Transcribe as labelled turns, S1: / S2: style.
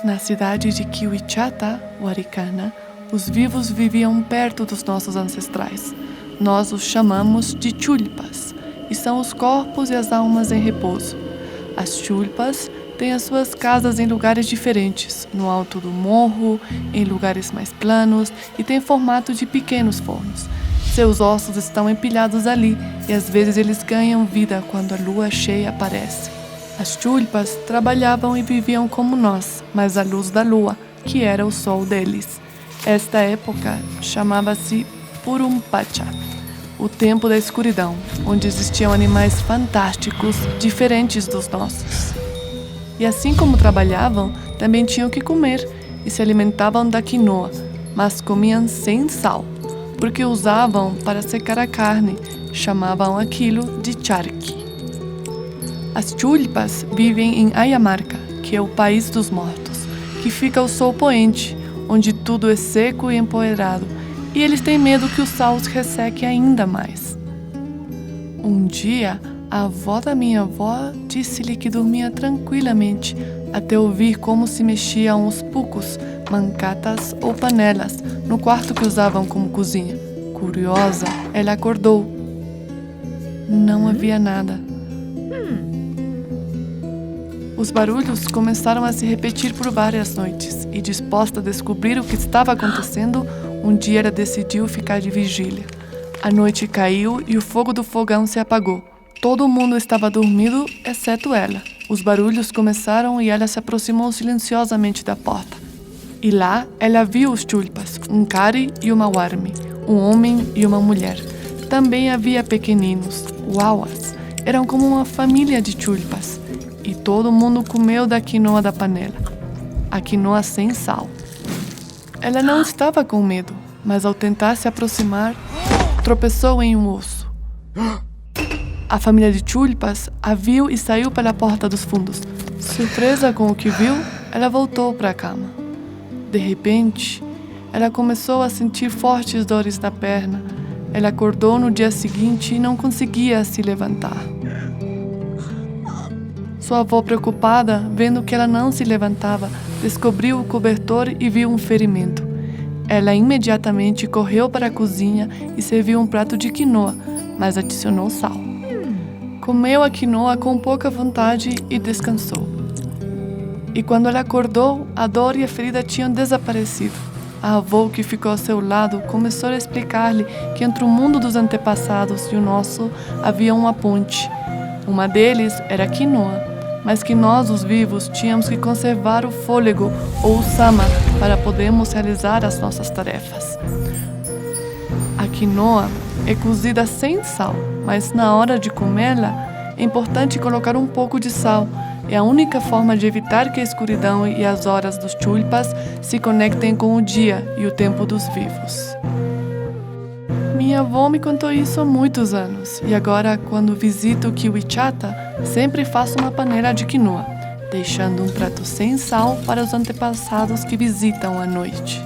S1: Na cidade de Quiwichata, Waricana, os vivos viviam perto dos nossos ancestrais. Nós os chamamos de chulpas, e são os corpos e as almas em repouso. As chulpas têm as suas casas em lugares diferentes, no alto do morro, em lugares mais planos e têm formato de pequenos fornos. Seus ossos estão empilhados ali e às vezes eles ganham vida quando a lua cheia aparece. As chulpas trabalhavam e viviam como nós, mas à luz da lua, que era o sol deles. Esta época chamava-se Purumpacha, o tempo da escuridão, onde existiam animais fantásticos, diferentes dos nossos. E assim como trabalhavam, também tinham que comer e se alimentavam da quinoa, mas comiam sem sal, porque usavam para secar a carne, chamavam aquilo de charqui. As chulpas vivem em Ayamarca, que é o país dos mortos, que fica ao sol poente, onde tudo é seco e empoeirado, e eles têm medo que o sal os resseque ainda mais. Um dia, a avó da minha avó disse-lhe que dormia tranquilamente, até ouvir como se mexiam os pucos, mancatas ou panelas no quarto que usavam como cozinha. Curiosa, ela acordou. Não havia nada. Os barulhos começaram a se repetir por várias noites e, disposta a descobrir o que estava acontecendo, um dia ela decidiu ficar de vigília. A noite caiu e o fogo do fogão se apagou. Todo mundo estava dormindo, exceto ela. Os barulhos começaram e ela se aproximou silenciosamente da porta. E lá ela viu os chulpas, um cari e uma warmi, um homem e uma mulher. Também havia pequeninos, uauas. Eram como uma família de chulpas. E todo mundo comeu da quinoa da panela, a quinoa sem sal. Ela não estava com medo, mas ao tentar se aproximar, tropeçou em um osso. A família de chulpas a viu e saiu pela porta dos fundos. Surpresa com o que viu, ela voltou para a cama. De repente, ela começou a sentir fortes dores na perna. Ela acordou no dia seguinte e não conseguia se levantar. Sua avó, preocupada, vendo que ela não se levantava, descobriu o cobertor e viu um ferimento. Ela imediatamente correu para a cozinha e serviu um prato de quinoa, mas adicionou sal. Comeu a quinoa com pouca vontade e descansou. E quando ela acordou, a dor e a ferida tinham desaparecido. A avó, que ficou ao seu lado, começou a explicar-lhe que entre o mundo dos antepassados e o nosso havia uma ponte. Uma deles era a quinoa, mas que nós, os vivos, tínhamos que conservar o fôlego ou o sama para podermos realizar as nossas tarefas. A quinoa é cozida sem sal, mas na hora de comê-la é importante colocar um pouco de sal. É a única forma de evitar que a escuridão e as horas dos chulpas se conectem com o dia e o tempo dos vivos. Minha avó me contou isso há muitos anos, e agora, quando visito Quiwichata, sempre faço uma panela de quinoa, deixando um prato sem sal para os antepassados que visitam à noite.